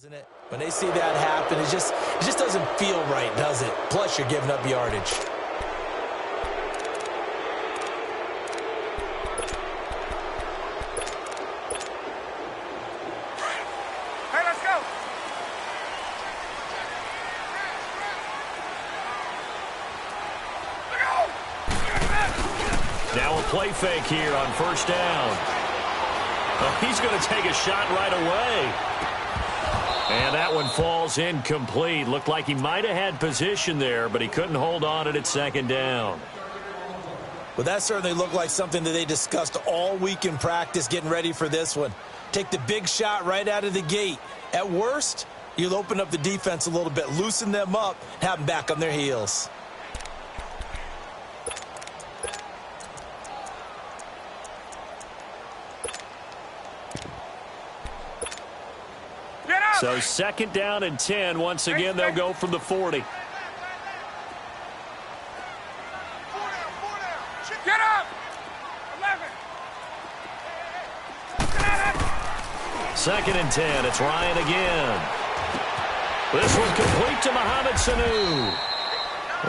Isn't it? When they see that happen, it just doesn't feel right, does it? Plus, you're giving up yardage. Hey, let's go. Now a play fake here on first down. Oh, he's going to take a shot right away. And that one falls incomplete. Looked like he might have had position there, but he couldn't hold on at second down. Well, that certainly looked like something that they discussed all week in practice getting ready for this one. Take the big shot right out of the gate. At worst, you'll open up the defense a little bit, loosen them up, have them back on their heels. So second down and 10. Once again, they'll go from the 40. Get up! 11. Second and 10. It's Ryan again. This one complete to Mohamed Sanu.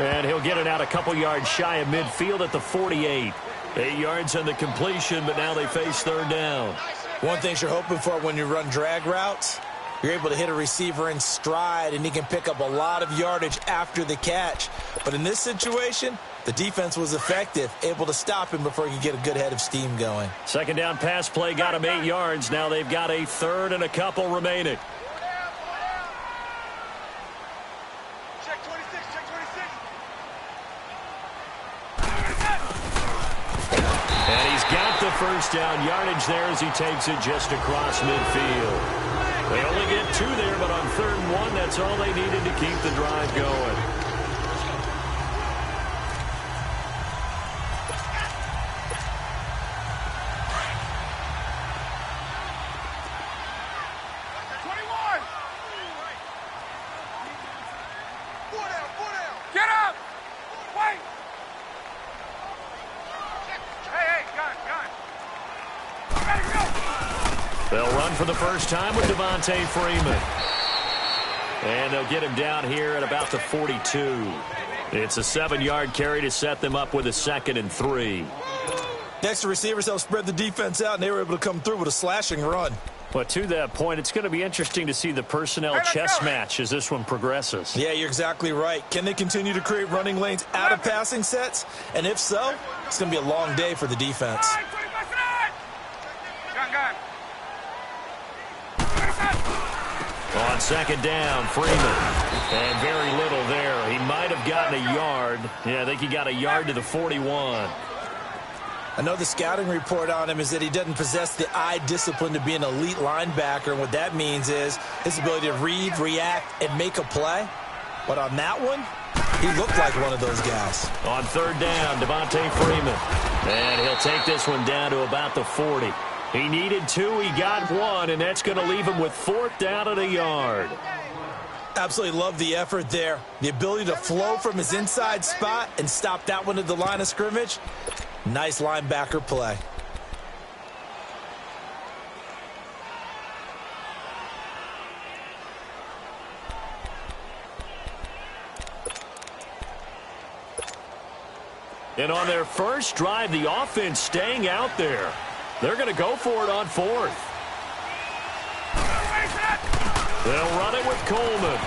And he'll get it out a couple yards shy of midfield at the 48. 8 yards on the completion, but now they face third down. One thing you're hoping for when you run drag routes, you're able to hit a receiver in stride, and he can pick up a lot of yardage after the catch. But in this situation, the defense was effective, able to stop him before he could get a good head of steam going. Second down pass play got him 8 yards. Now they've got a third and a couple remaining. Check 26, check 26. And he's got the first down yardage there as he takes it just across midfield. They only get 2 there, but on third and 1, that's all they needed to keep the drive going. Get up! Wait! Hey, gun. Ready, go! They'll run for the first time with Devontae Freeman. And they'll get him down here at about the 42. It's a 7-yard carry to set them up with a 2nd and 3. Next, the receivers helped spread the defense out, and they were able to come through with a slashing run. But to that point, it's going to be interesting to see the personnel chess match as this one progresses. Yeah, you're exactly right. Can they continue to create running lanes out of passing sets? And if so, it's going to be a long day for the defense. Gun. On second down, Freeman. And very little there. He might have gotten a yard. Yeah, I think he got a yard to the 41. I know the scouting report on him is that he doesn't possess the eye discipline to be an elite linebacker. And what that means is his ability to read, react, and make a play. But on that one, he looked like one of those guys. On third down, Devontae Freeman. And he'll take this one down to about the 40. He needed 2, he got 1, and that's going to leave him with 4th down at a yard. Absolutely love the effort there. The ability to flow from his inside spot and stop that one at the line of scrimmage. Nice linebacker play. And on their first drive, the offense staying out there. They're going to go for it on 4th. They'll run it with Coleman.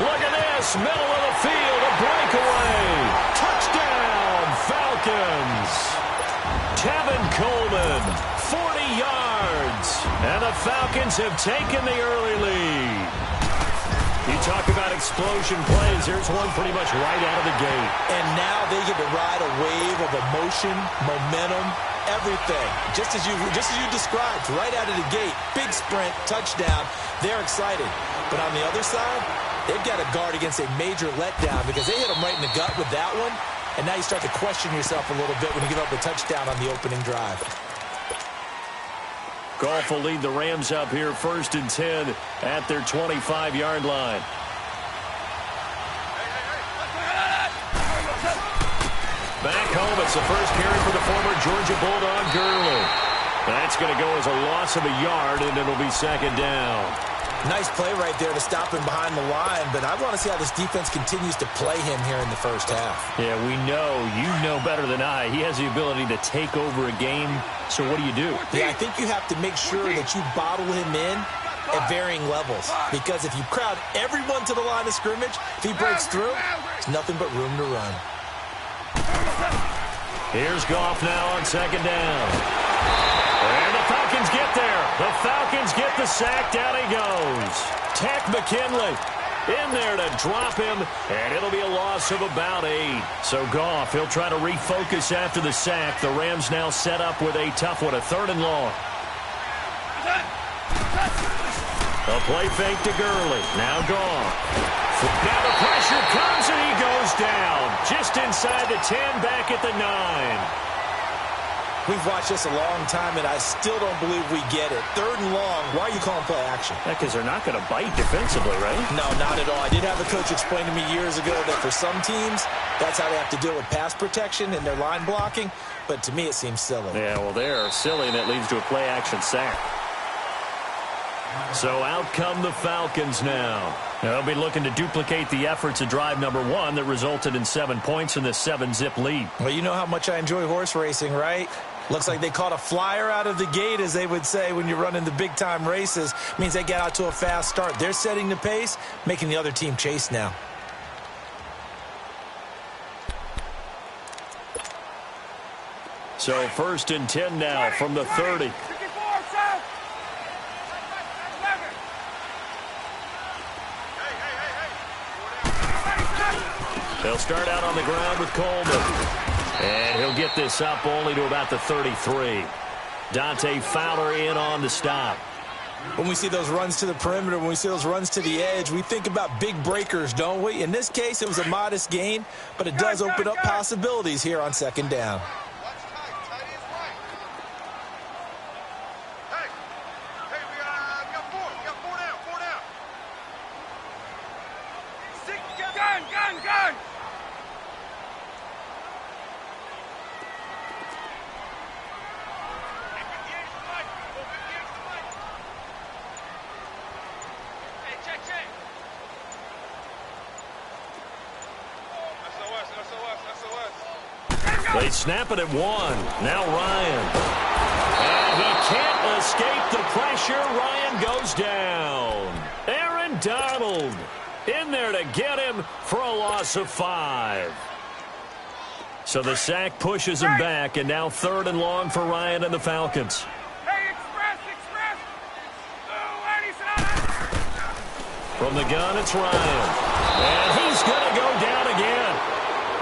Look at this, middle of the field, a breakaway. Touchdown, Falcons. Tevin Coleman, 40 yards. And the Falcons have taken the early lead. You talk about explosion plays. Here's one pretty much right out of the gate. And now they get to ride a wave of emotion, momentum, everything. Just as you described, right out of the gate. Big sprint, touchdown. They're excited. But on the other side, they've got to guard against a major letdown because they hit them right in the gut with that one. And now you start to question yourself a little bit when you give up a touchdown on the opening drive. Goff will lead the Rams up here 1st and 10 at their 25-yard line. Back home, it's the first carry for the former Georgia Bulldog, Gurley. That's going to go as a loss of a yard, and it'll be second down. Nice play right there to stop him behind the line, but I want to see how this defense continues to play him here in the first half. Yeah, we know. You know better than I. He has the ability to take over a game, so what do? Yeah, I think you have to make sure that you bottle him in at varying levels, because if you crowd everyone to the line of scrimmage, if he breaks through, there's nothing but room to run. Here's Goff now on second down. And the Falcons get there. The Falcons get the sack. Down he goes. Tech McKinley in there to drop him, and it'll be a loss of about 8. So Goff, he'll try to refocus after the sack. The Rams now set up with a tough one, a 3rd and long. A play fake to Gurley. Now Goff. Now the pressure comes, and he goes down. Just inside the 10, back at the 9. We've watched this a long time, and I still don't believe we get it. 3rd and long. Why are you calling play action? Because they're not going to bite defensively, right? No, not at all. I did have a coach explain to me years ago that for some teams, that's how they have to deal with pass protection and their line blocking. But to me, it seems silly. Yeah, well, they're silly, and it leads to a play action sack. So out come the Falcons now. They'll be looking to duplicate the efforts of drive number 1 that resulted in 7 points in the 7-zip lead. Well, you know how much I enjoy horse racing, right? Looks like they caught a flyer out of the gate, as they would say when you're running the big-time races. Means they get out to a fast start. They're setting the pace, making the other team chase now. So 1st and 10 now from the 30. They'll start out on the ground with Coleman. And he'll get this up only to about the 33. Dante Fowler in on the stop. When we see those runs to the perimeter, when we see those runs to the edge, we think about big breakers, don't we? In this case, it was a modest gain, but it does open up possibilities here on 2nd down. Gun! They snap it at 1. Now Ryan. And he can't escape the pressure. Ryan goes down. Aaron Donald in there to get him for a loss of 5. So the sack pushes him back, and now 3rd and long for Ryan and the Falcons. Hey, express! From the gun, it's Ryan. And he's going to go down again.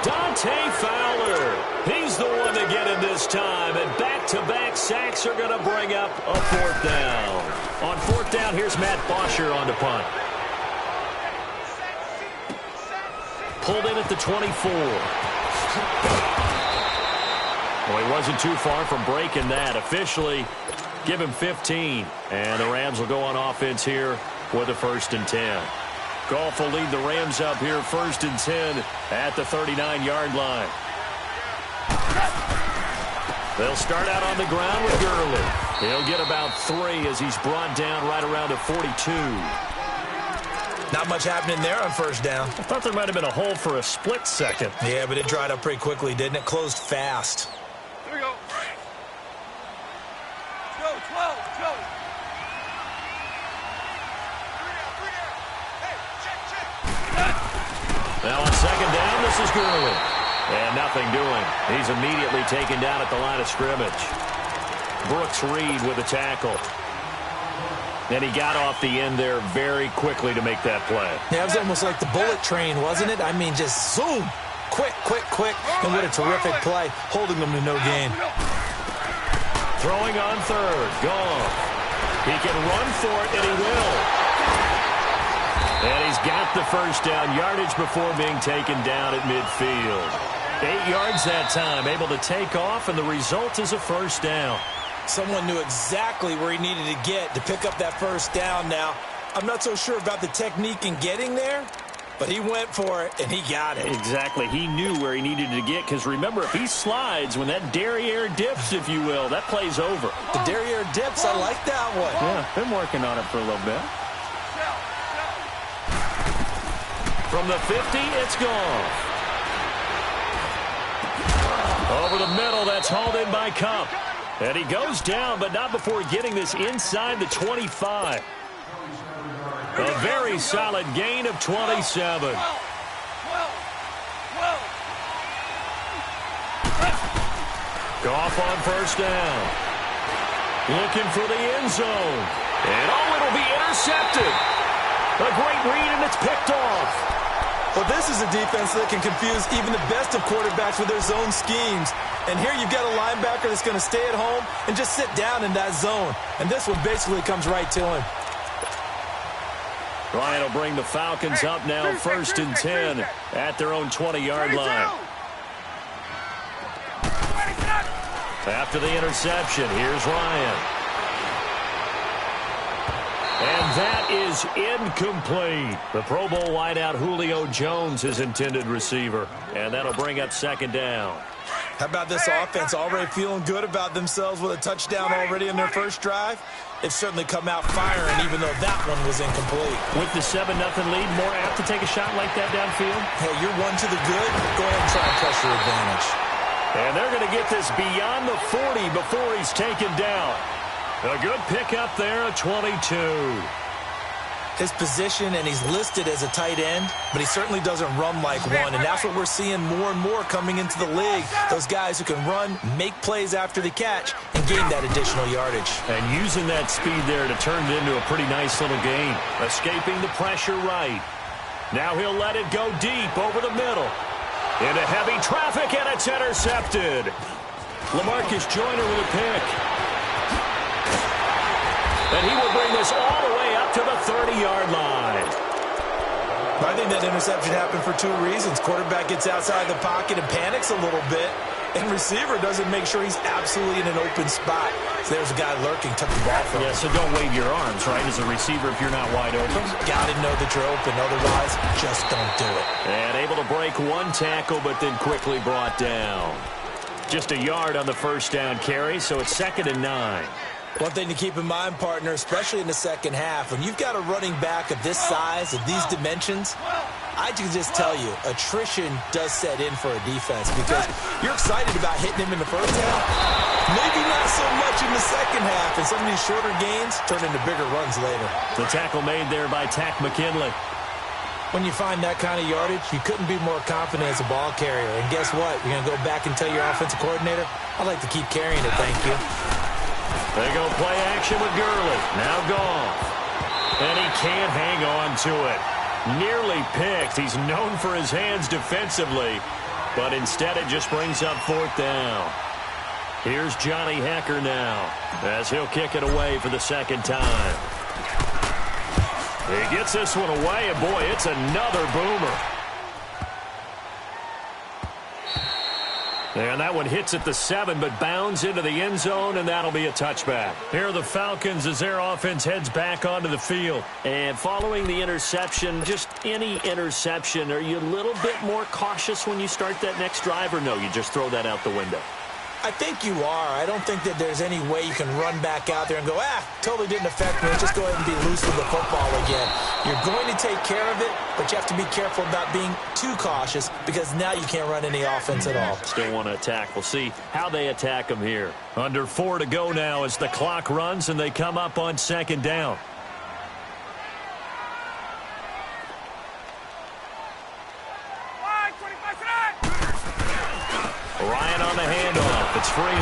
Dante Fowler. He's the one to get him this time. And back-to-back sacks are going to bring up a 4th down. On 4th down, here's Matt Bosher on the punt. Pulled in at the 24. Well, he wasn't too far from breaking that. Officially, give him 15. And the Rams will go on offense here with a 1st and 10. Goff will lead the Rams up here 1st and 10 at the 39-yard line. They'll start out on the ground with Gurley. He'll get about 3 as he's brought down right around the 42. Not much happening there on 1st down. I thought there might have been a hole for a split second. Yeah, but it dried up pretty quickly, didn't it? Closed fast. Here we go. Go, 12, go. Now on 2nd down, this is Gurley. And nothing doing. He's immediately taken down at the line of scrimmage. Brooks Reed with a tackle. And he got off the end there very quickly to make that play. Yeah, it was almost like the bullet train, wasn't it? I mean, just zoom. Quick. And what a terrific play, holding them to no gain. Throwing on 3rd. Goff. He can run for it, and he will. And he's got the 1st down yardage before being taken down at midfield. 8 yards that time, able to take off, and the result is a 1st down. Someone knew exactly where he needed to get to pick up that 1st down now. I'm not so sure about the technique in getting there, But he went for it, and he got it. Exactly. He knew where he needed to get, because remember, if he slides, when that derriere dips, if you will, that play's over. The derriere dips, I like that one. Yeah, been working on it for a little bit. From the 50, it's gone. Over the middle, that's hauled in by Cup. And he goes down, but not before getting this inside the 25. A very solid gain of 27. Goff on first down. Looking for the end zone. And it'll be intercepted. A great read, and it's picked off. Well, this is a defense that can confuse even the best of quarterbacks with their zone schemes. And here you've got a linebacker that's going to stay at home and just sit down in that zone. And this one basically comes right to him. Ryan will bring the Falcons up now, 1st and 10 at their own 20-yard line. After the interception, here's Ryan. And that is incomplete. The Pro Bowl wideout Julio Jones, his intended receiver. And that'll bring up 2nd down. How about this offense already feeling good about themselves with a touchdown already in their first drive? They've certainly come out firing, even though that one was incomplete. With the 7-0 lead, more apt to take a shot like that downfield? Hey, you're one to the good. Go ahead and try and press your advantage. And they're going to get this beyond the 40 before he's taken down. A good pickup there, a 22. His position, and he's listed as a tight end, but he certainly doesn't run like one, and that's what we're seeing more and more coming into the league. Those guys who can run, make plays after the catch, and gain that additional yardage. And using that speed there to turn it into a pretty nice little gain. Escaping the pressure right. Now he'll let it go deep over the middle. Into heavy traffic, and it's intercepted. LaMarcus Joyner with a pick. And he will bring this all the way up to the 30-yard line. I think that interception happened for 2 reasons. Quarterback gets outside the pocket and panics a little bit, and receiver doesn't make sure he's absolutely in an open spot. So there's a guy lurking, took the ball from him. Yeah, so don't wave your arms, right, as a receiver if you're not wide open. Got to know that you're open, otherwise just don't do it. And able to break 1 tackle, but then quickly brought down. Just a yard on the first down carry, so it's 2nd and 9. One thing to keep in mind, partner, especially in the second half, when you've got a running back of this size, of these dimensions, I can just tell you, attrition does set in for a defense because you're excited about hitting him in the first half. Maybe not so much in the second half, and some of these shorter gains turn into bigger runs later. The tackle made there by Tack McKinley. When you find that kind of yardage, you couldn't be more confident as a ball carrier. And guess what? You're going to go back and tell your offensive coordinator, I'd like to keep carrying it, thank you. They go play action with Gurley. Now Goff. And he can't hang on to it. Nearly picked. He's known for his hands defensively. But instead it just brings up 4th down. Here's Johnny Hecker now as he'll kick it away for the 2nd time. He gets this one away, and boy, it's another boomer. And that one hits at the 7, but bounds into the end zone, and that'll be a touchback. Here are the Falcons as their offense heads back onto the field. And following the interception, just any interception, are you a little bit more cautious when you start that next drive, or no, you just throw that out the window? I think you are. I don't think that there's any way you can run back out there and go, totally didn't affect me. Just go ahead and be loose with the football again. You're going to take care of it, but you have to be careful about being too cautious because now you can't run any offense at all. Still want to attack. We'll see how they attack them here. Under 4 to go now as the clock runs and they come up on 2nd down. Ryan on the handoff. It's Freeman.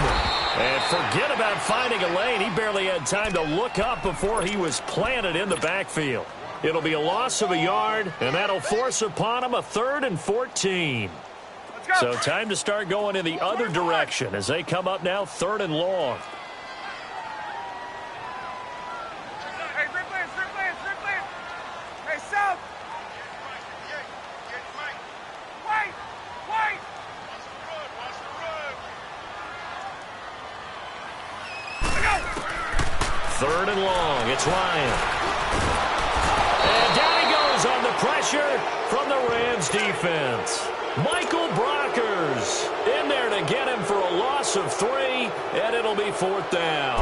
And forget about finding a lane. He barely had time to look up before he was planted in the backfield. It'll be a loss of a yard, and that'll force upon him a 3rd and 14. So time to start going in the other direction as they come up now 3rd and long. Hey, replay. Hey, South. Wait. 3rd and long. It's Ryan. And down he goes on the pressure. pressure from the Rams defense. Michael Brockers in there to get him for a loss of 3, and it'll be 4th down.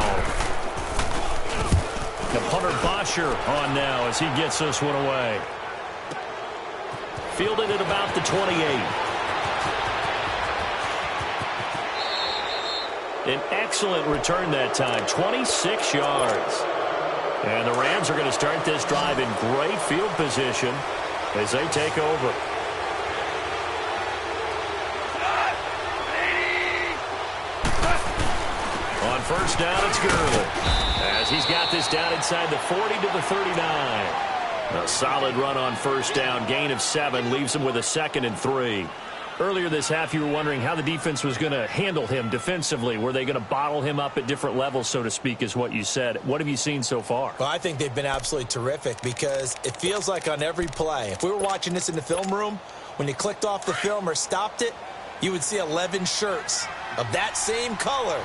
The punter Bosher on now as he gets this one away. Fielded at about the 28. An excellent return that time, 26 yards. And the Rams are going to start this drive in great field position as they take over. On first down, it's Gurley, as he's got this down inside the 40 to the 39. A solid run on first down, gain of 7, leaves him with a 2nd and 3. Earlier this half, you were wondering how the defense was going to handle him defensively. Were they going to bottle him up at different levels, so to speak, is what you said. What have you seen so far? Well, I think they've been absolutely terrific because it feels like on every play, if we were watching this in the film room, when you clicked off the film or stopped it, you would see 11 shirts of that same color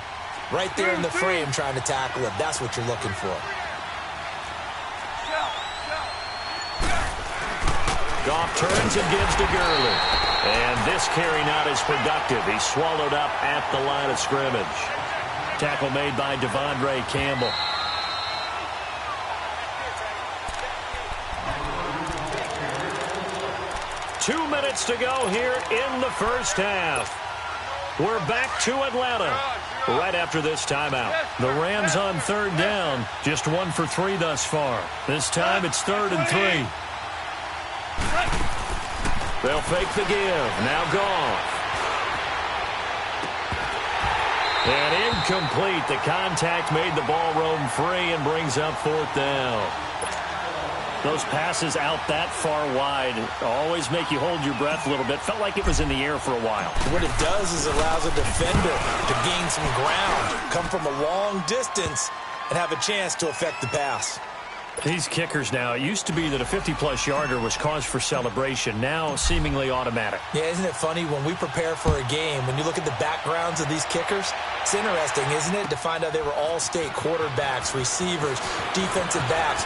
right there in the frame trying to tackle him. That's what you're looking for. Goff turns and gives to Gurley. And this carry not as productive. He's swallowed up at the line of scrimmage. Tackle made by Devondre Campbell. Two minutes to go here in the first half. We're back to Atlanta right after this timeout. The Rams on 3rd down. Just 1 for 3 thus far. This time it's 3rd and 3. They'll fake the give. Now Goff. And incomplete. The contact made the ball roam free and brings up 4th down. Those passes out that far wide always make you hold your breath a little bit. Felt like it was in the air for a while. What it does is it allows a defender to gain some ground, come from a long distance, and have a chance to affect the pass. These kickers now, it used to be that a 50-plus yarder was cause for celebration. Now, seemingly automatic. Yeah, isn't it funny when we prepare for a game, when you look at the backgrounds of these kickers, it's interesting, isn't it, to find out they were all-state quarterbacks, receivers, defensive backs,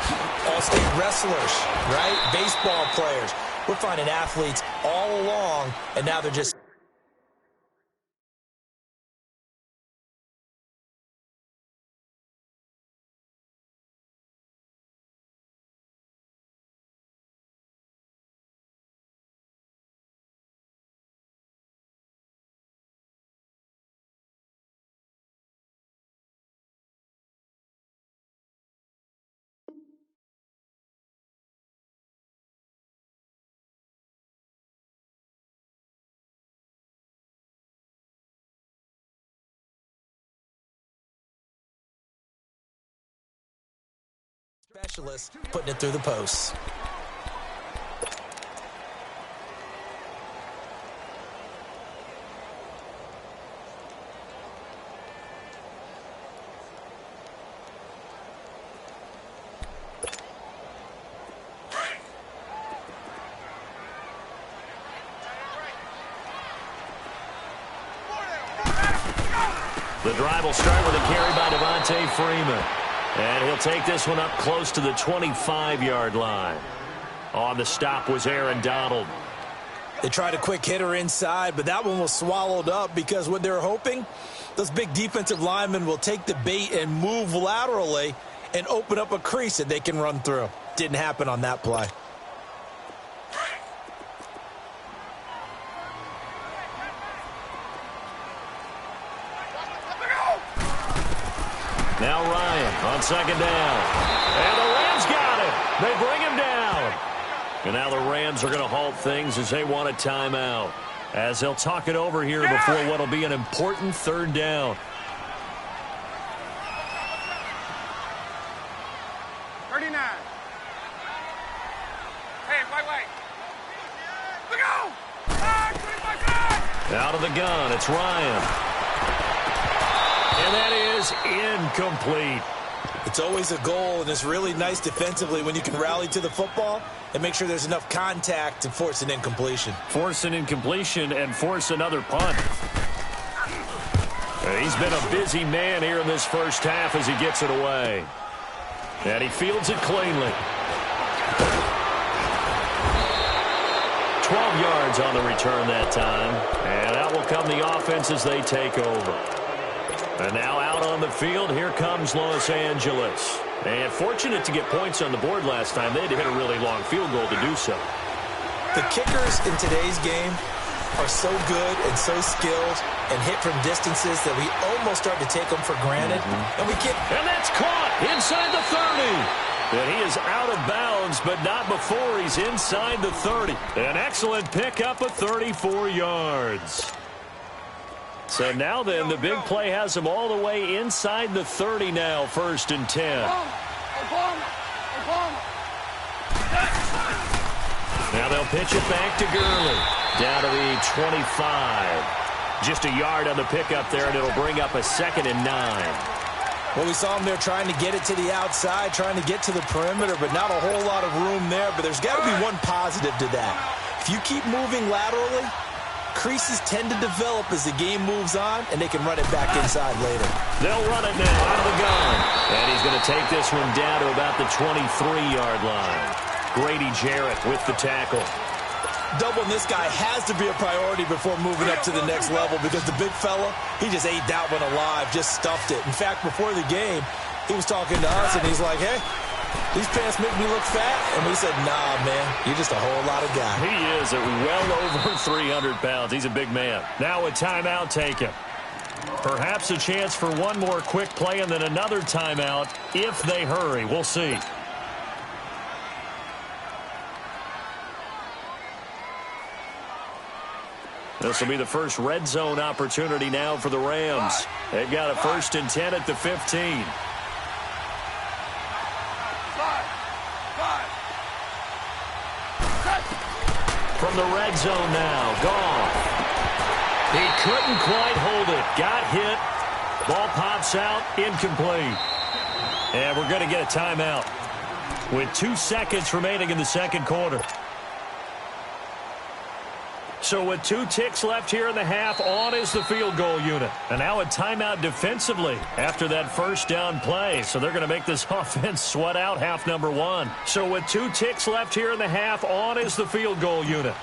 all-state wrestlers, right? Baseball players. We're finding athletes all along, and now they're just... specialists putting it through the posts. The drive will start with a carry by Devontae Freeman. And he'll take this one up close to the 25-yard line. On the stop was Aaron Donald. They tried a quick hitter inside, but that one was swallowed up because what they're hoping, those big defensive linemen will take the bait and move laterally and open up a crease that they can run through. Didn't happen on that play. Now Ryan on 2nd down. And the Rams got him. They bring him down. And now the Rams are going to halt things as they want a timeout, as they'll talk it over here before what will be an important 3rd down. 39. Hey, wait. Look out! Out of the gun, it's Ryan. And that is incomplete. It's always a goal, and it's really nice defensively when you can rally to the football and make sure there's enough contact to force an incompletion. Force an incompletion and force another punt. He's been a busy man here in this first half as he gets it away. And he fields it cleanly. yards on the return that time. And out will come the offense as they take over. And now out on the field, here comes Los Angeles. And fortunate to get points on the board last time. They had to hit a really long field goal to do so. The kickers in today's game are so good and so skilled and hit from distances that we almost start to take them for granted. And that's caught inside the 30. And he is out of bounds, but not before he's inside the 30. An excellent pickup of 34 yards. So now then, the big play has him all the way inside the 30 now, 1st and 10. Now they'll pitch it back to Gurley. Down to the 25. Just a yard on the pickup there, and it'll bring up a 2nd and 9. Well, we saw him there trying to get it to the outside, trying to get to the perimeter, but not a whole lot of room there. But there's got to be one positive to that. If you keep moving laterally, creases tend to develop as the game moves on, and they can run it back inside later. They'll run it now out of the gun. And he's going to take this one down to about the 23-yard line. Grady Jarrett with the tackle. Doubling this guy has to be a priority before moving up to the next level because the big fella, he just ate that one alive, just stuffed it. In fact, before the game, he was talking to us, and he's like, hey, these pants make me look fat. And we said, nah, man, you're just a whole lot of guy. He is at well over 300 pounds. He's a big man. Now a timeout taken. Perhaps a chance for one more quick play and then another timeout if they hurry. We'll see. This will be the first red zone opportunity now for the Rams. They've got a 1st and 10 at the 15. From the red zone now, Goff. He couldn't quite hold it. Got hit. Ball pops out, incomplete. And we're going to get a timeout with 2 seconds remaining in the second quarter. So with 2 ticks left here in the half, on is the field goal unit. And now a timeout defensively after that first down play. So they're going to make this offense sweat out half number 1. So with 2 ticks left here in the half, on is the field goal unit.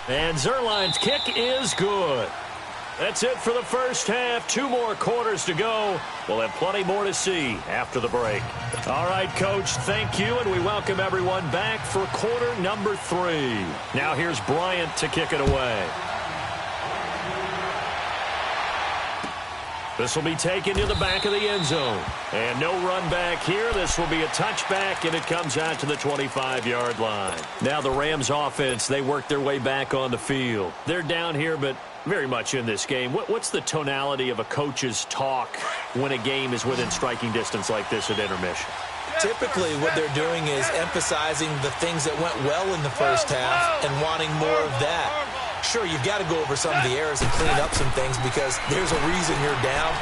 And Zerline's kick is good. That's it for the first half. 2 more quarters to go. We'll have plenty more to see after the break. All right, Coach, thank you, and we welcome everyone back for quarter number 3. Now here's Bryant to kick it away. This will be taken to the back of the end zone. And no run back here. This will be a touchback, and it comes out to the 25-yard line. Now the Rams offense, they work their way back on the field. They're down here, but very much in this game. What's the tonality of a coach's talk when a game is within striking distance like this at intermission? Typically, what they're doing is emphasizing the things that went well in the first half and wanting more of that. Sure, you've got to go over some of the errors and clean up some things because there's a reason you're down.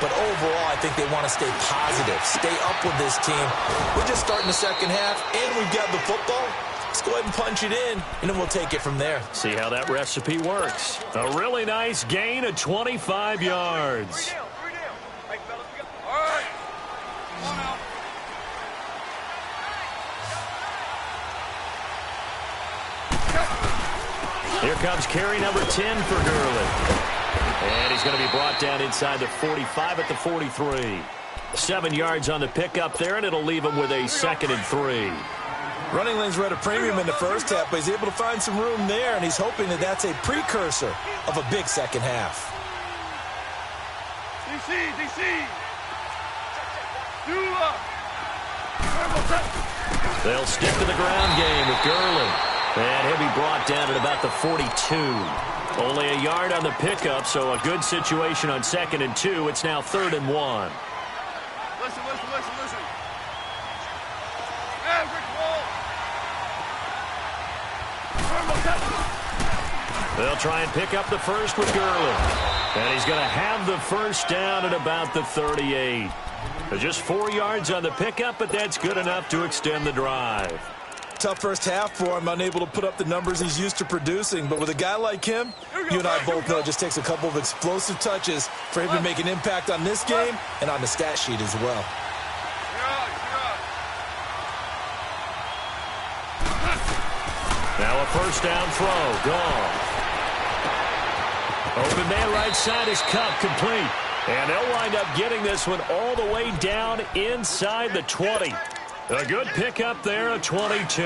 But overall, I think they want to stay positive, stay up with this team. We're just starting the second half, and we've got the football. Let's go ahead and punch it in, and then we'll take it from there. See how that recipe works. A really nice gain of 25 yards. Here comes carry number 10 for Gurley. And he's going to be brought down inside the 45 at the 43. 7 yards on the pickup there, and it'll leave him with a 2nd and 3. Running lanes were at a premium in the first half, but he's able to find some room there, and he's hoping that that's a precursor of a big second half. DC. They'll stick to the ground game with Gurley. And he'll be brought down at about the 42. Only a yard on the pickup, so a good situation on 2nd and 2. It's now 3rd and 1. Listen. They'll try and pick up the first with Gurley. And he's going to have the first down at about the 38. Just 4 yards on the pickup, but that's good enough to extend the drive. Tough first half for him, unable to put up the numbers he's used to producing. But with a guy like him, you and I both know it just takes a couple of explosive touches for him to make an impact on this game and on the stat sheet as well. Now a first down throw. Gone. Open man right side is Cup, complete. And they'll wind up getting this one all the way down inside the 20. A good pickup there, a 22.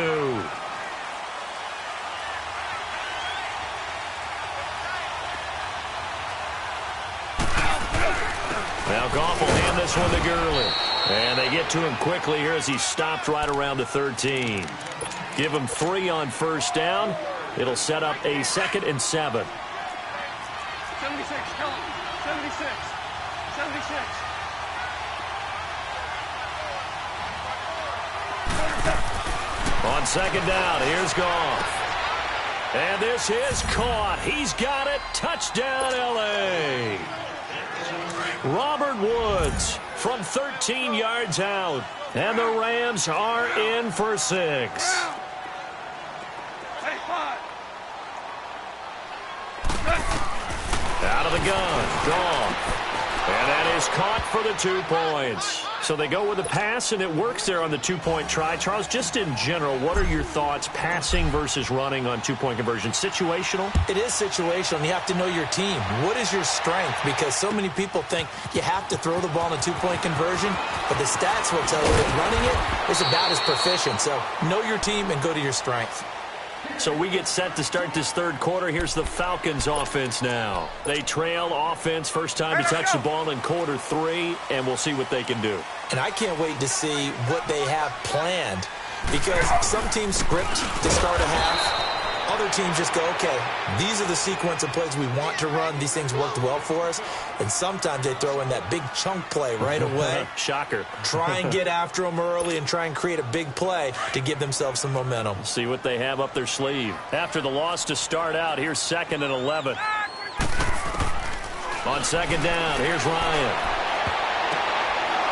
Now Goff will hand this one to Gurley. And they get to him quickly here as he's stopped right around the 13. Give him 3 on first down. It'll set up a 2nd and 7. 76, kill him. 76. 76. On 2nd down, here's Goff. And this is caught. He's got it. Touchdown, L.A. Robert Woods from 13 yards out. And the Rams are in for 6. Hey, 5. Out of the gun, Goff. And that is caught for the 2 points. So they go with a pass, and it works there on the 2-point try. Charles, just in general, what are your thoughts passing versus running on 2-point conversion? Situational? It is situational, and you have to know your team. What is your strength? Because so many people think you have to throw the ball in a 2-point conversion, but the stats will tell you that running it is about as proficient. So know your team and go to your strength. So we get set to start this 3rd quarter. Here's the Falcons offense now. They trail offense, first time to touch the ball in quarter 3, and we'll see what they can do. And I can't wait to see what they have planned, because some teams script to start a half. Other teams just go, okay, these are the sequence of plays we want to run. These things worked well for us. And sometimes they throw in that big chunk play right away. Shocker. Try and get after them early and try and create a big play to give themselves some momentum. See what they have up their sleeve. After the loss to start out, here's 2nd and 11. On 2nd down, here's Ryan.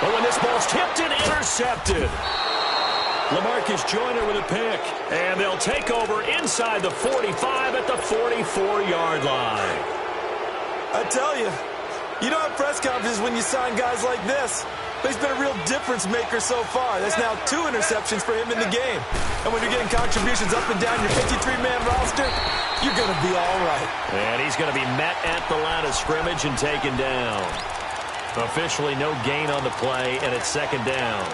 Oh, and this ball's tipped and intercepted. LaMarcus Joyner with a pick. And they'll take over inside the 45 at the 44-yard line. I tell you, you don't have press conferences when you sign guys like this. But he's been a real difference maker so far. That's now 2 interceptions for him in the game. And when you're getting contributions up and down your 53-man roster, you're going to be all right. And he's going to be met at the line of scrimmage and taken down. Officially no gain on the play, and it's 2nd down.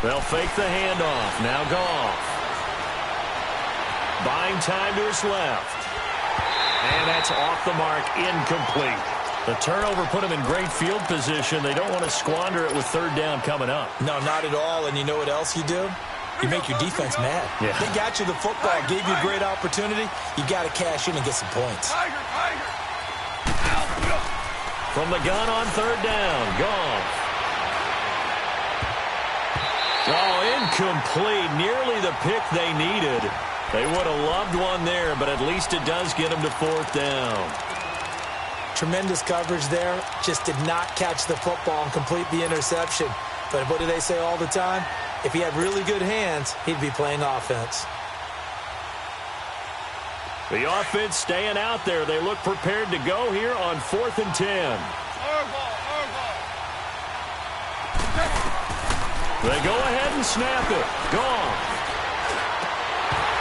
They'll fake the handoff. Now Goff. Buying time to his left. And that's off the mark, incomplete. The turnover put them in great field position. They don't want to squander it with 3rd down coming up. No, not at all. And you know what else you do? You make your defense mad. Yeah. They got you the football, gave you a great opportunity. You got to cash in and get some points. From the gun on 3rd down, Goff. Oh, incomplete. Nearly the pick they needed. They would have loved one there, but at least it does get them to 4th down. Tremendous coverage there. Just did not catch the football and complete the interception. But what do they say all the time? If he had really good hands, he'd be playing offense. The offense staying out there. They look prepared to go here on 4th and 10. They go ahead and snap it. Gone.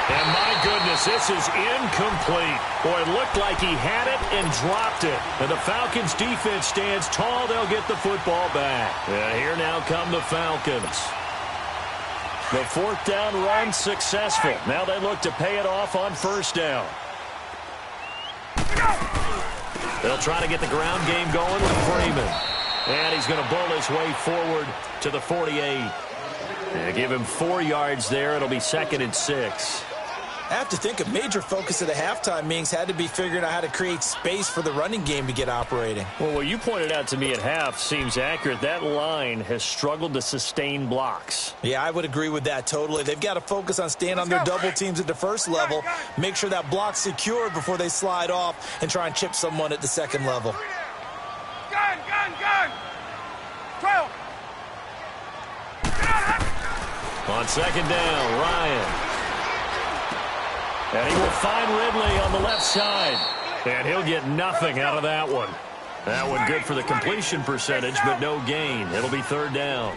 And my goodness, this is incomplete. Boy, it looked like he had it and dropped it. And the Falcons defense stands tall. They'll get the football back. And here now come the Falcons. The 4th down run successful. Now they look to pay it off on 1st down. They'll try to get the ground game going with Freeman. And he's going to bull his way forward to the 48. And give him 4 yards there. It'll be 2nd and 6. I have to think a major focus of the halftime meetings had to be figuring out how to create space for the running game to get operating. Well, what you pointed out to me at half seems accurate. That line has struggled to sustain blocks. Yeah, I would agree with that totally. They've got to focus on staying on their double teams at the first level, make sure that block's secured before they slide off and try and chip someone at the 2nd level. Gun! 12! On second down, Ryan. And he will find Ridley on the left side. And he'll get nothing out of that one. That one good for the completion percentage, but no gain. It'll be third down.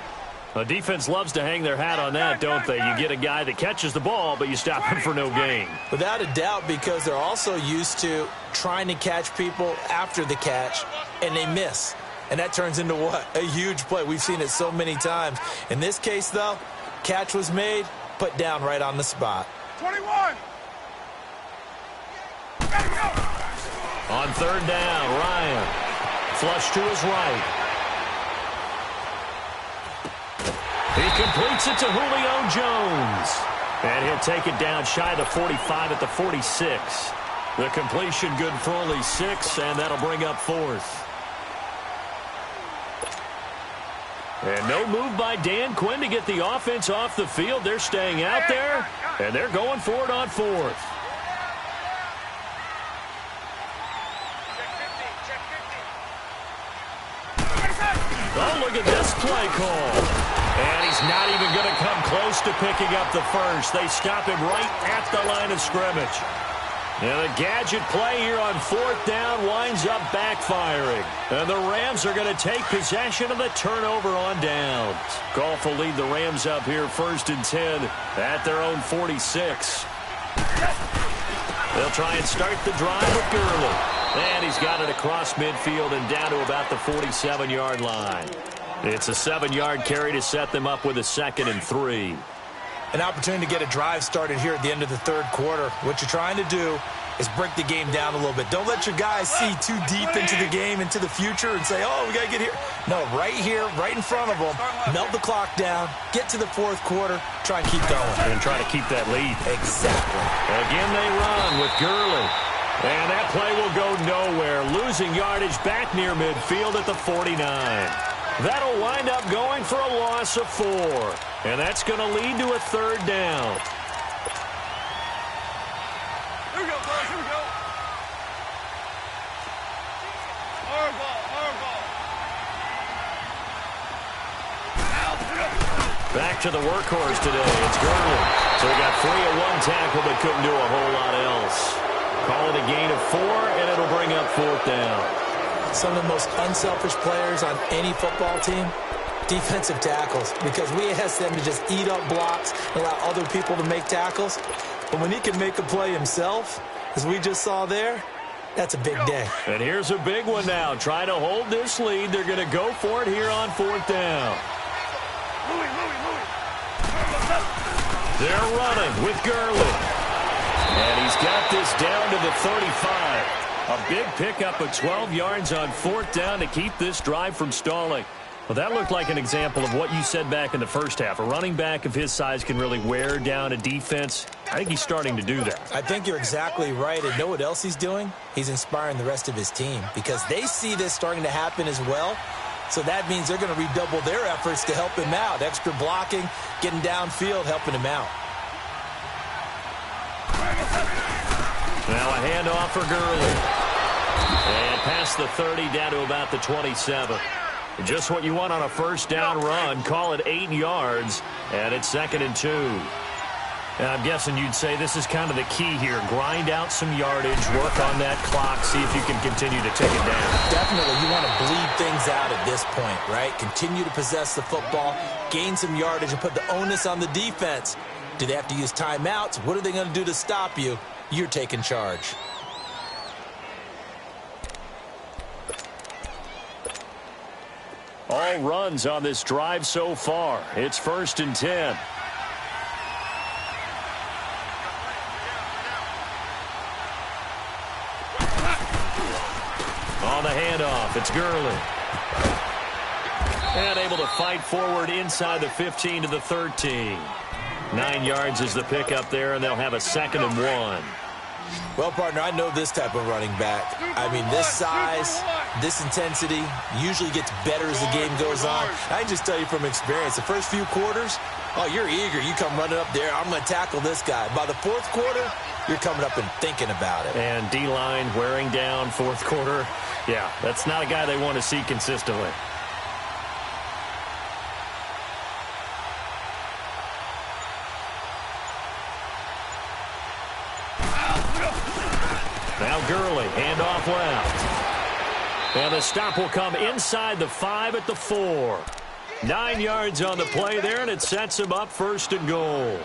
A defense loves to hang their hat on that, don't they? You get a guy that catches the ball, but you stop him for no gain. Without a doubt, because they're also used to trying to catch people after the catch, and they miss. And that turns into what? A huge play. We've seen it so many times. In this case, though, catch was made, put down right on the spot. 21! On third down, Ryan. Flush to his right. He completes it to Julio Jones. And he'll take it down shy of the 45 at the 46. The completion good for only 6, and that'll bring up fourth. And no move by Dan Quinn to get the offense off the field. They're staying out there, and they're going for it on fourth. Oh, look at this play call. And he's not even going to come close to picking up the first. They stop him right at the line of scrimmage. And the gadget play here on fourth down winds up backfiring. And the Rams are going to take possession of the turnover on downs. Goff will lead the Rams up here first and 10 at their own 46. They'll try and start the drive with Gurley. And he's got it across midfield and down to about the 47-yard line. It's a 7-yard carry to set them up with a 2nd and 3. An opportunity to get a drive started here at the end of the third quarter. What you're trying to do is break the game down a little bit. Don't let your guys see too deep into the game, into the future, and say, oh, we got to get here. No, right here, right in front of them, melt the clock down, get to the fourth quarter, try and keep going. And try to keep that lead. Exactly. Again, they run with Gurley. And that play will go nowhere, losing yardage back near midfield at the 49. That'll wind up going for a loss of 4. And that's going to lead to a third down. Here we go, boys. Here we go. Hard ball. Back to the workhorse today. It's Gurley. So he got 3 at 1 tackle, but couldn't do a whole lot else. Call it a gain of 4, and it'll bring up fourth down. Some of the most unselfish players on any football team, defensive tackles, because we ask them to just eat up blocks and allow other people to make tackles. But when he can make a play himself, as we just saw there, that's a big day. And here's a big one now. Trying to hold this lead. They're going to go for it here on fourth down. Louis. They're running with Gurley. And he's got this down to the 35. A big pickup of 12 yards on fourth down to keep this drive from stalling. Well, that looked like an example of what you said back in the first half. A running back of his size can really wear down a defense. I think he's starting to do that. I think you're exactly right. And know what else he's doing? He's inspiring the rest of his team because they see this starting to happen as well. So that means they're going to redouble their efforts to help him out. Extra blocking, getting downfield, helping him out. Now a handoff for Gurley. And past the 30 down to about the 27. Just what you want on a first down run. Call it 8 yards. And it's 2nd and 2. And I'm guessing you'd say this is kind of the key here. Grind out some yardage. Work on that clock. See if you can continue to take it down. Definitely. You want to bleed things out at this point, right? Continue to possess the football. Gain some yardage and put the onus on the defense. Do they have to use timeouts? What are they going to do to stop you? You're taking charge. All runs on this drive so far. It's 1st and 10. On the handoff, it's Gurley. And able to fight forward inside the 15 to the 13. 9 yards is the pickup there, and they'll have a 2nd and 1. Well, partner, I know this type of running back. I mean, this size, this intensity usually gets better as the game goes on. I can just tell you from experience, the first few quarters, oh, you're eager. You come running up there, I'm going to tackle this guy. By the fourth quarter, you're coming up and thinking about it. And D-line wearing down fourth quarter. Yeah, that's not a guy they want to see consistently. Now Gurley, handoff left. And the stop will come inside the 5 at the 4. 9 yards on the play there, and it sets him up 1st and goal.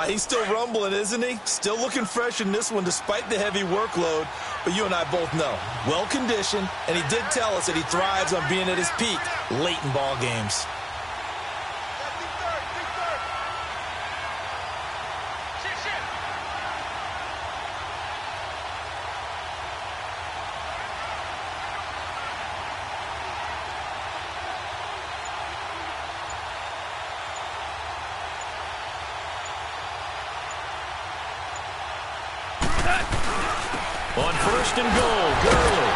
He's still rumbling, isn't he? Still looking fresh in this one despite the heavy workload. But you and I both know, well-conditioned, and he did tell us that he thrives on being at his peak late in ball games. On 1st and goal, Gurley.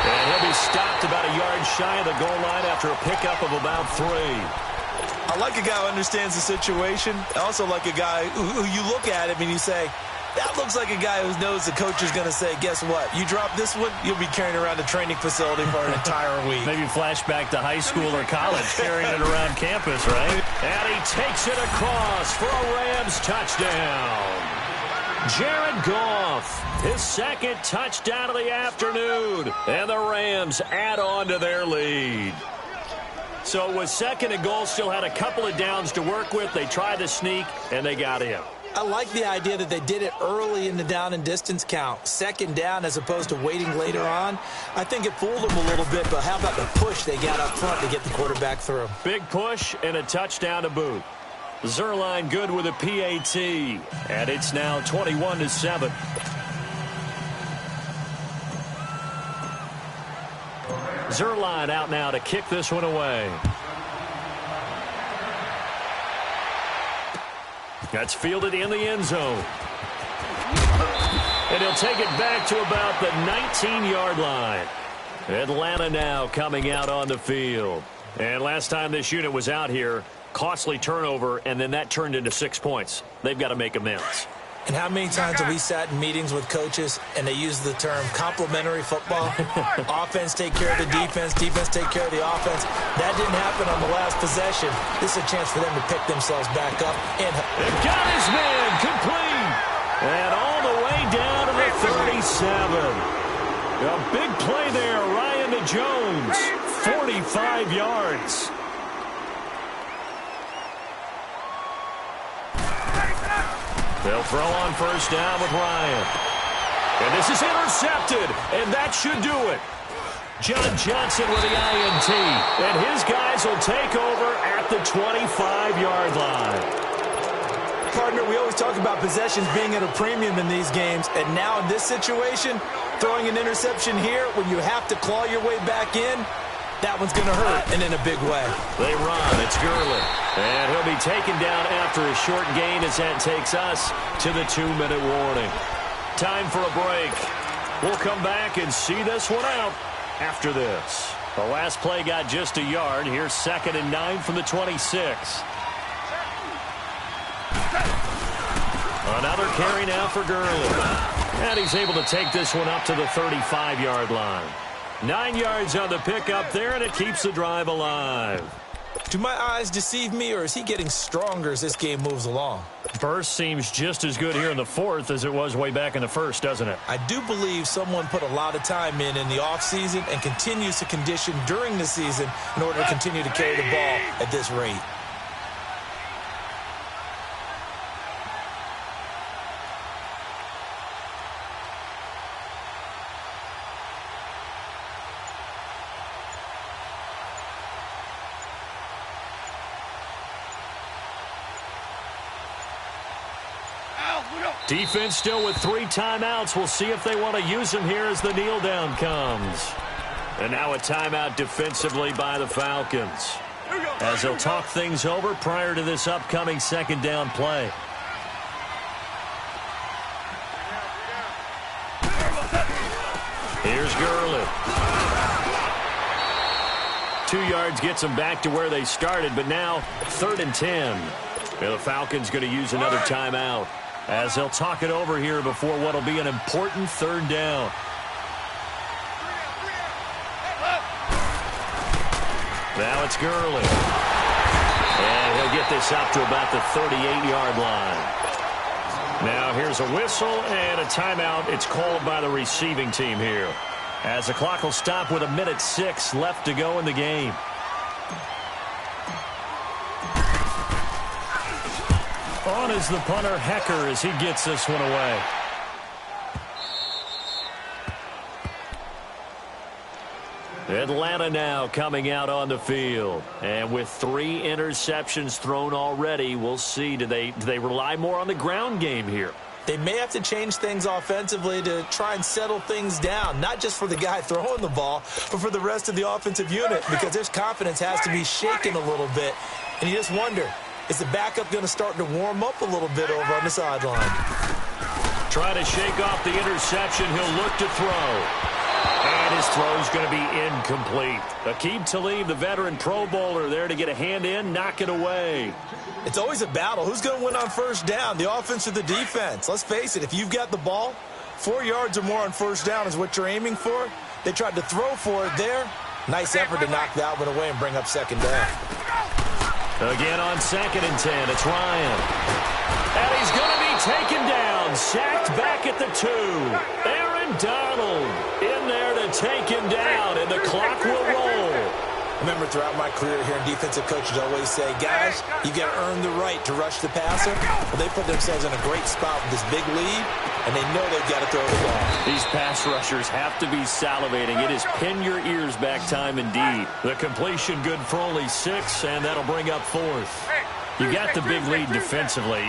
And he'll be stopped about a yard shy of the goal line after a pickup of about 3. I like a guy who understands the situation. I also like a guy who you look at him and you say, that looks like a guy who knows the coach is going to say, guess what? You drop this one, you'll be carrying around the training facility for an entire week. Maybe flashback to high school or college, carrying it around campus, right? And he takes it across for a Rams touchdown. Jared Goff, his 2nd touchdown of the afternoon, and the Rams add on to their lead. So it was 2nd and goal, still had a couple of downs to work with. They tried to sneak, and they got in. I like the idea that they did it early in the down and distance count. 2nd down as opposed to waiting later on. I think it fooled them a little bit, but how about the push they got up front to get the quarterback through? Big push and a touchdown to boot. Zuerlein good with a PAT, and it's now 21-7. Zuerlein out now to kick this one away. That's fielded in the end zone. And he'll take it back to about the 19-yard line. Atlanta now coming out on the field. And last time this unit was out here, costly turnover, and then that turned into 6 points. They've got to make amends. And how many times have we sat in meetings with coaches and they use the term complementary football? Offense take care of the defense, defense take care of the offense. That didn't happen on the last possession. This is a chance for them to pick themselves back up. And they've got his man complete. And all the way down to the 37. A big play there, Ryan to Jones. 45 yards. They'll throw on 1st down with Ryan. And this is intercepted, and that should do it. John Johnson with the INT, and his guys will take over at the 25-yard line. Partner, we always talk about possessions being at a premium in these games, and now in this situation, throwing an interception here when you have to claw your way back in, that one's going to hurt, and in a big way. They run. It's Gurley. And he'll be taken down after a short gain as that takes us to the 2-minute warning. Time for a break. We'll come back and see this one out after this. The last play got just a yard. Here's 2nd and 9 from the 26. Another carry now for Gurley. And he's able to take this one up to the 35-yard line. 9 yards on the pickup there, and it keeps the drive alive. Do my eyes deceive me, or is he getting stronger as this game moves along? Burst seems just as good here in the 4th as it was way back in the 1st, doesn't it? I do believe someone put a lot of time in the offseason and continues to condition during the season in order to continue to carry the ball at this rate. Defense still with 3 timeouts. We'll see if they want to use them here as the kneel down comes. And now a timeout defensively by the Falcons, as they'll talk things over prior to this upcoming 2nd down play. Here's Gurley. 2 yards gets them back to where they started, but now 3rd and 10. The Falcons going to use another timeout, as they'll talk it over here before what will be an important 3rd down. Now it's Gurley. And he'll get this up to about the 38-yard line. Now here's a whistle and a timeout. It's called by the receiving team here, as the clock will stop with 1:06 left to go in the game. On is the punter, Hecker, as he gets this one away. Atlanta now coming out on the field. And with 3 interceptions thrown already, we'll see. Do they rely more on the ground game here? They may have to change things offensively to try and settle things down, not just for the guy throwing the ball, but for the rest of the offensive unit, because their confidence has to be shaken a little bit. And you just wonder, is the backup going to start to warm up a little bit over on the sideline? Try to shake off the interception. He'll look to throw. And his throw's going to be incomplete. Aqib Talib, the veteran Pro Bowler, there to get a hand in, knock it away. It's always a battle. Who's going to win on first down, the offense or the defense? Let's face it, if you've got the ball, 4 yards or more on first down is what you're aiming for. They tried to throw for it there. Nice effort to knock that one away and bring up second down. Again on 2nd and 10, it's Ryan. And he's going to be taken down, sacked back at the 2. Aaron Donald in there to take him down, and the clock will roll. I remember throughout my career here, defensive coaches always say, guys, you got to earn the right to rush the passer. Well, they put themselves in a great spot with this big lead, and they know they've got to throw the ball. These pass rushers have to be salivating. It is pin your ears back time indeed. The completion good for only 6, and that'll bring up 4th. You got the big lead defensively.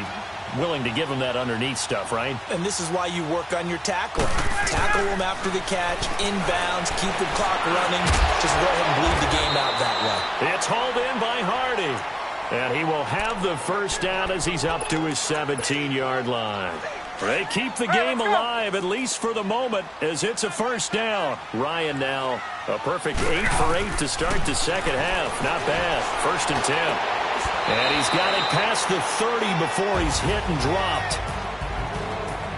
Willing to give them that underneath stuff, right? And this is why you work on your tackling. Tackle them after the catch, inbounds, keep the clock running. Just go ahead and bleed the game out that way. It's hauled in by Hardy. And he will have the first down as he's up to his 17-yard line. They keep the game alive, at least for the moment, as it's a first down. Ryan now, a perfect 8 for 8 to start the second half. Not bad. 1st and 10. And he's got it past the 30 before he's hit and dropped.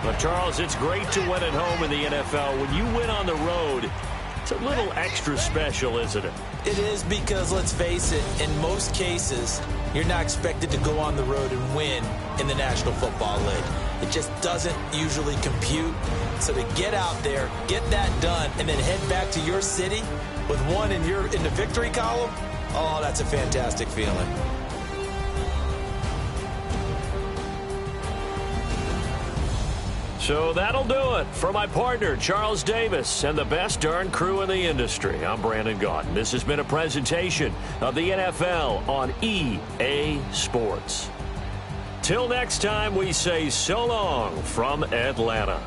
But, Charles, it's great to win at home in the NFL. When you win on the road, it's a little extra special, isn't it? It is, because, let's face it, in most cases, you're not expected to go on the road and win in the National Football League. It just doesn't usually compute. So to get out there, get that done, and then head back to your city with one in the victory column, oh, that's a fantastic feeling. So that'll do it for my partner, Charles Davis, and the best darn crew in the industry. I'm Brandon Gaudin. This has been a presentation of the NFL on EA Sports. Till next time, we say so long from Atlanta.